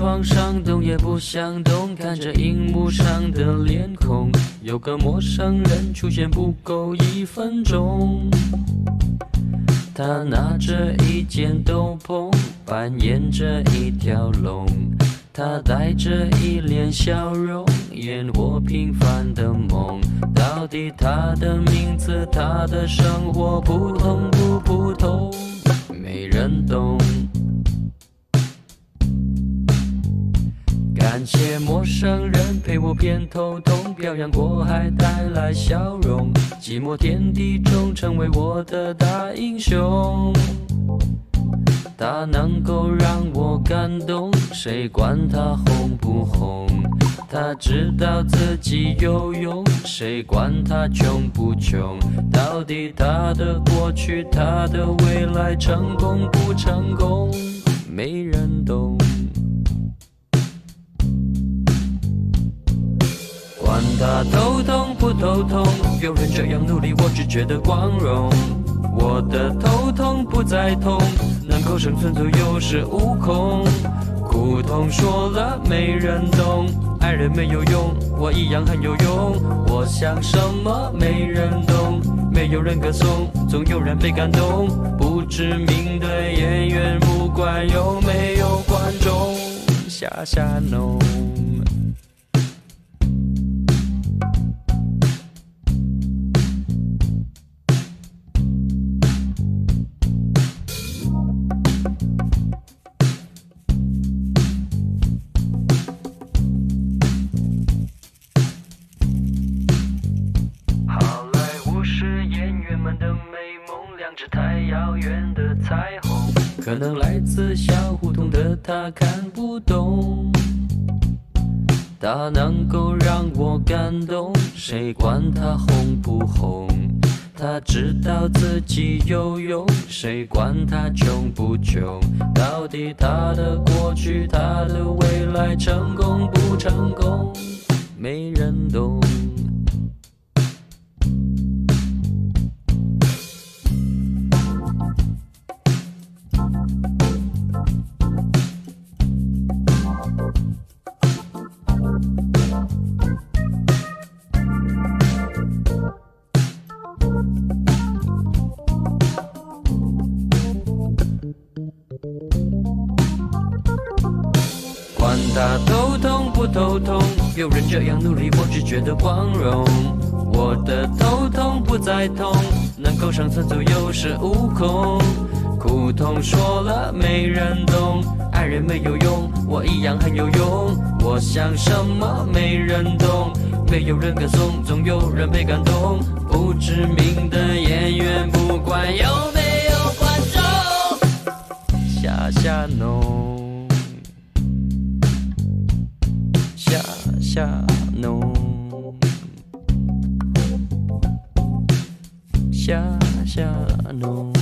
床上动也不想动，看着荧幕上的脸孔，有个陌生人出现不够1分钟。他拿着一件斗篷，扮演着一条龙，他带着一脸笑容，演我平凡的梦。到底他的名字，他的生活普通不普通，没人懂。感谢陌生人陪我偏头痛，漂洋过海带来笑容，寂寞天地中成为我的大英雄。他能够让我感动，谁管他红不红？他知道自己有用，谁管他穷不穷？到底他的过去，他的未来，成功不成功，没人懂。管他头痛不头痛，有人这样努力，我只觉得光荣。我的头痛不再痛，能够生存就有恃无恐。苦痛说了没人懂，爱人没有用，我一样很有用。我想什么没人懂，没有人歌颂，总有人被感动。不知名的演员，不管有没有观众，下弄。太遥远的彩虹，可能来自小胡同的他看不懂。他能够让我感动，谁管他红不红？他知道自己有用，谁管他穷不穷？到底他的过去，他的未来，成功不成功，没人懂。管他头痛不头痛，有人这样努力，我只觉得光荣。我的头痛不再痛，能够生存就有恃无恐。苦痛说了没人懂，爱人没有用，我一样很有用。我想什么没人懂，没有人歌颂，总有人被感动。不知名的演员，不管有没有观众，下弄。下弄，下弄。